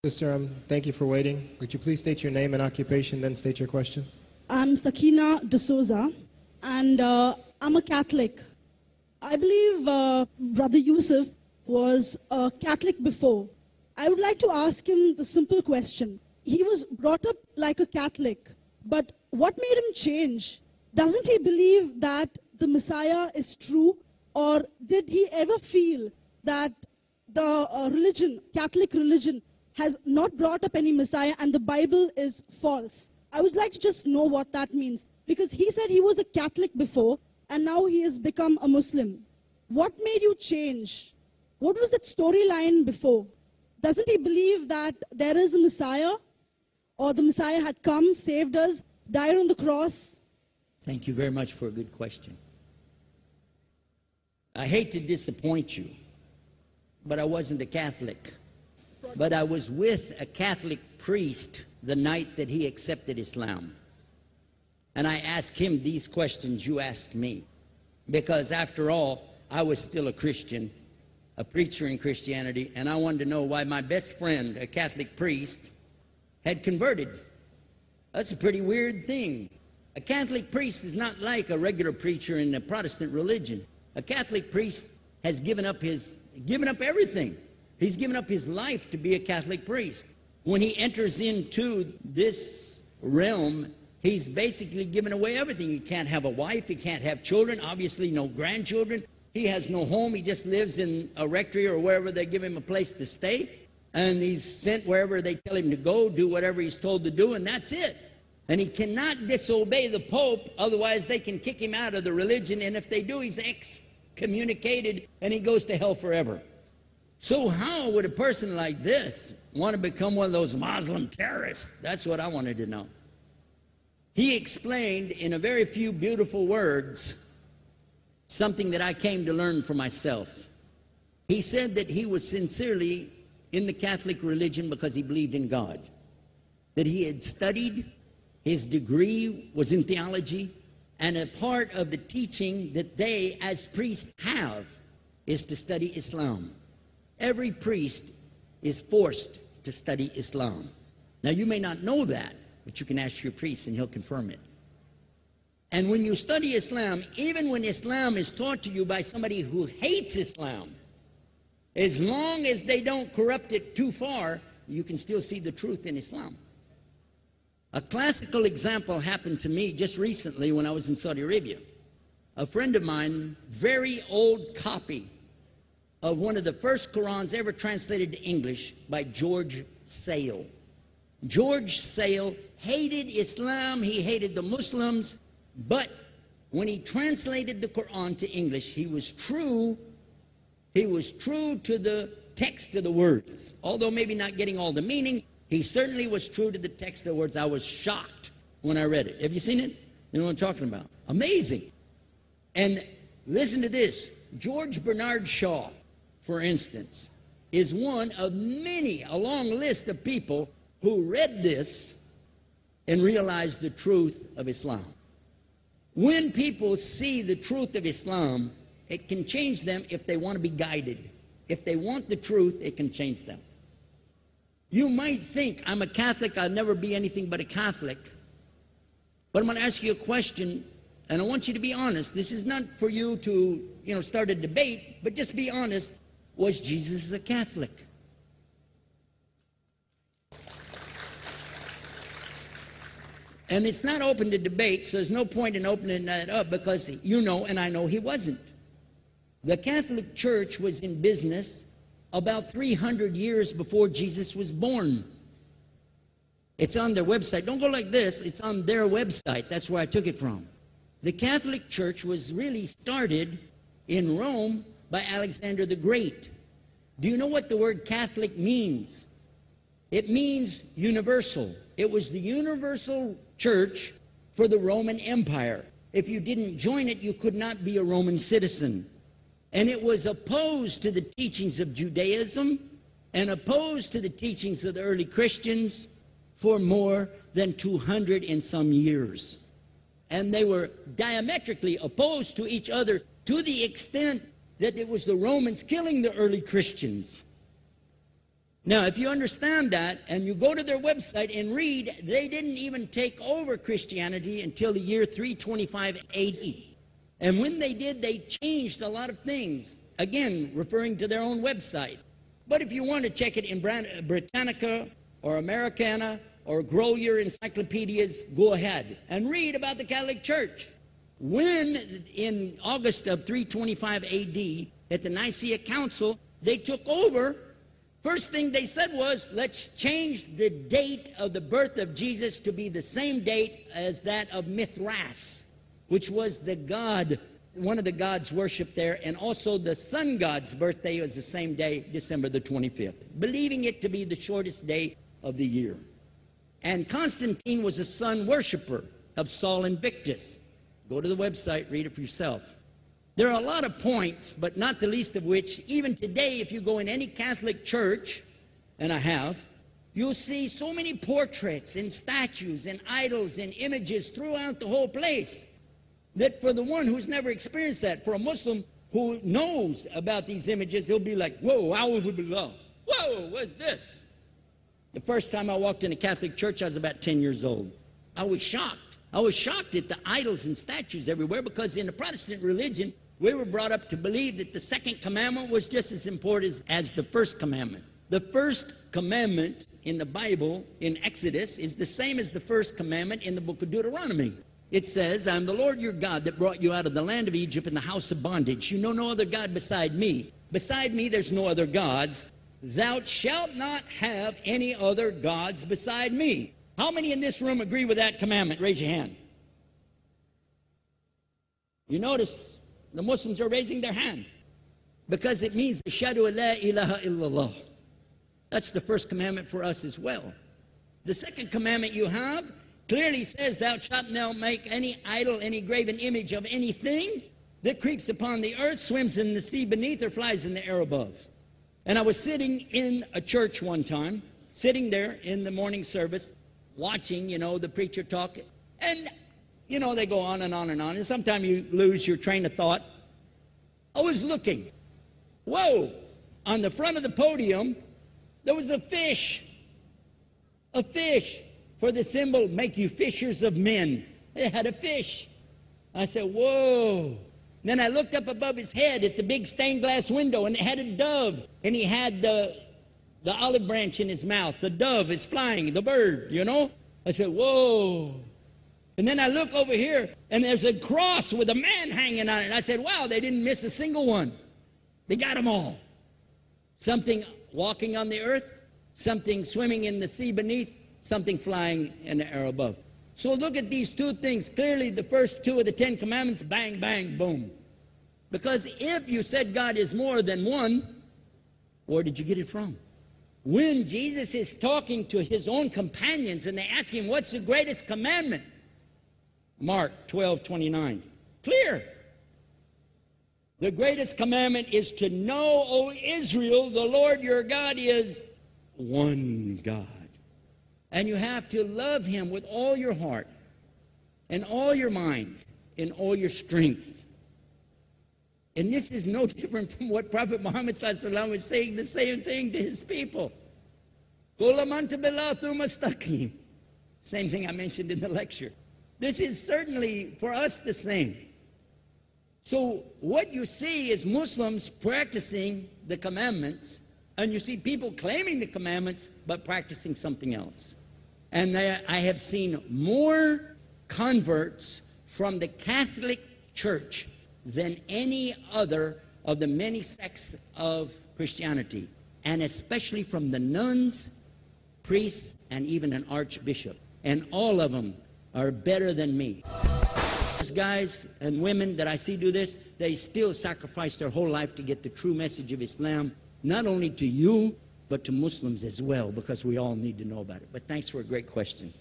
Sister, thank you for waiting. Would you please state your name and occupation, then state your question? I'm Sakina D'Souza, and I'm a Catholic. I believe Brother Yusuf was a Catholic before. I would like to ask him the simple question. He was brought up like a Catholic, but what made him change? Doesn't he believe that the Messiah is true, or did he ever feel that the religion, Catholic religion, has not brought up any Messiah and the Bible is false? I would like to just know what that means, because he said he was a Catholic before and now he has become a Muslim. What made you change? What was that storyline before? Doesn't he believe that there is a Messiah, or the Messiah had come, saved us, died on the cross? Thank you very much for a good question. I hate to disappoint you, but I wasn't a Catholic. But I was with a Catholic priest the night that he accepted Islam. And I asked him these questions you asked me. Because after all, I was still a Christian, a preacher in Christianity, and I wanted to know why my best friend, a Catholic priest, had converted. That's a pretty weird thing. A Catholic priest is not like a regular preacher in the Protestant religion. A Catholic priest has given up everything. He's given up his life to be a Catholic priest. When he enters into this realm, he's basically given away everything. He can't have a wife, he can't have children, obviously no grandchildren. He has no home, he just lives in a rectory or wherever they give him a place to stay. And he's sent wherever they tell him to go, do whatever he's told to do, and that's it. And he cannot disobey the Pope, otherwise they can kick him out of the religion, and if they do, he's excommunicated and he goes to hell forever. So how would a person like this want to become one of those Muslim terrorists? That's what I wanted to know. He explained in a very few beautiful words something that I came to learn for myself. He said that he was sincerely in the Catholic religion because he believed in God, that he had studied, his degree was in theology, and a part of the teaching that they as priests have is to study Islam. Every priest is forced to study Islam. Now, you may not know that, but you can ask your priest and he'll confirm it. And when you study Islam, even when Islam is taught to you by somebody who hates Islam, as long as they don't corrupt it too far, you can still see the truth in Islam. A classical example happened to me just recently when I was in Saudi Arabia. A friend of mine, very old copy of one of the first Qurans ever translated to English by George Sale. George Sale hated Islam, he hated the Muslims, but when he translated the Quran to English, he was true to the text of the words. Although maybe not getting all the meaning, he certainly was true to the text of the words. I was shocked when I read it. Have you seen it? You know what I'm talking about? Amazing. And listen to this. George Bernard Shaw, for instance, is one of many, a long list of people who read this and realized the truth of Islam. When people see the truth of Islam, it can change them if they want to be guided. If they want the truth, it can change them. You might think, I'm a Catholic, I'll never be anything but a Catholic. But I'm going to ask you a question, and I want you to be honest. This is not for you to, start a debate, but just be honest. Was Jesus a Catholic? And it's not open to debate, so there's no point in opening that up, because you know and I know he wasn't. The Catholic Church was in business about 300 years before Jesus was born. It's on their website. Don't go like this. It's on their website. That's where I took it from. The Catholic Church was really started in Rome by Alexander the Great. Do you know what the word Catholic means? It means universal. It was the universal church for the Roman Empire. If you didn't join it, you could not be a Roman citizen. And it was opposed to the teachings of Judaism and opposed to the teachings of the early Christians for more than 200 and some years. And they were diametrically opposed to each other to the extent that it was the Romans killing the early Christians. Now, if you understand that, and you go to their website and read, they didn't even take over Christianity until the year 325 AD. And when they did, they changed a lot of things. Again, referring to their own website. But if you want to check it in Britannica or Americana or grow your encyclopedias, go ahead and read about the Catholic Church. When, in August of 325 AD, at the Nicaea Council, they took over, first thing they said was, let's change the date of the birth of Jesus to be the same date as that of Mithras, which was the god, one of the gods worshipped there, and also the sun god's birthday was the same day, December the 25th, believing it to be the shortest day of the year. And Constantine was a sun worshiper of Sol Invictus. Go to the website, read it for yourself. There are a lot of points, but not the least of which, even today, if you go in any Catholic church, and I have, you'll see so many portraits and statues and idols and images throughout the whole place, that for the one who's never experienced that, for a Muslim who knows about these images, he'll be like, whoa, a'udhu billah. Whoa, what's this? The first time I walked in a Catholic church, I was about 10 years old. I was shocked. I was shocked at the idols and statues everywhere, because in the Protestant religion, we were brought up to believe that the second commandment was just as important as the first commandment. The first commandment in the Bible, in Exodus, is the same as the first commandment in the book of Deuteronomy. It says, I'm the Lord your God that brought you out of the land of Egypt in the house of bondage. You know no other God beside me. Beside me there's no other gods. Thou shalt not have any other gods beside me. How many in this room agree with that commandment? Raise your hand. You notice the Muslims are raising their hand, because it means Ashhadu la ilaha illallah. That's the first commandment for us as well. The second commandment you have clearly says, thou shalt not make any idol, any graven image of anything that creeps upon the earth, swims in the sea beneath, or flies in the air above. And I was sitting in a church one time, sitting there in the morning service, watching, the preacher talk, and, they go on and on and on, and sometimes you lose your train of thought. I was looking. Whoa! On the front of the podium, there was a fish. A fish. For the symbol, make you fishers of men. It had a fish. I said, whoa. Then I looked up above his head at the big stained glass window, and it had a dove, and he had the olive branch in his mouth. The dove is flying, the bird, I said, whoa. And then I look over here, and there's a cross with a man hanging on it. I said, wow, they didn't miss a single one. They got them all. Something walking on the earth, something swimming in the sea beneath, something flying in the air above. So look at these two things. Clearly, the first two of the 10 commandments, bang, bang, boom. Because if you said God is more than one, where did you get it from? When Jesus is talking to his own companions and they ask him, what's the greatest commandment? Mark 12:29. Clear. The greatest commandment is to know, O Israel, the Lord your God is one God. And you have to love him with all your heart and all your mind and all your strength. And this is no different from what Prophet Muhammad ﷺ was saying, the same thing to his people. Same thing I mentioned in the lecture. This is certainly for us the same. So what you see is Muslims practicing the commandments, and you see people claiming the commandments but practicing something else. And I have seen more converts from the Catholic Church than any other of the many sects of Christianity, and especially from the nuns, priests, and even an archbishop. And all of them are better than me. Those guys and women that I see do this, they still sacrifice their whole life to get the true message of Islam, not only to you, but to Muslims as well, because we all need to know about it. But thanks for a great question.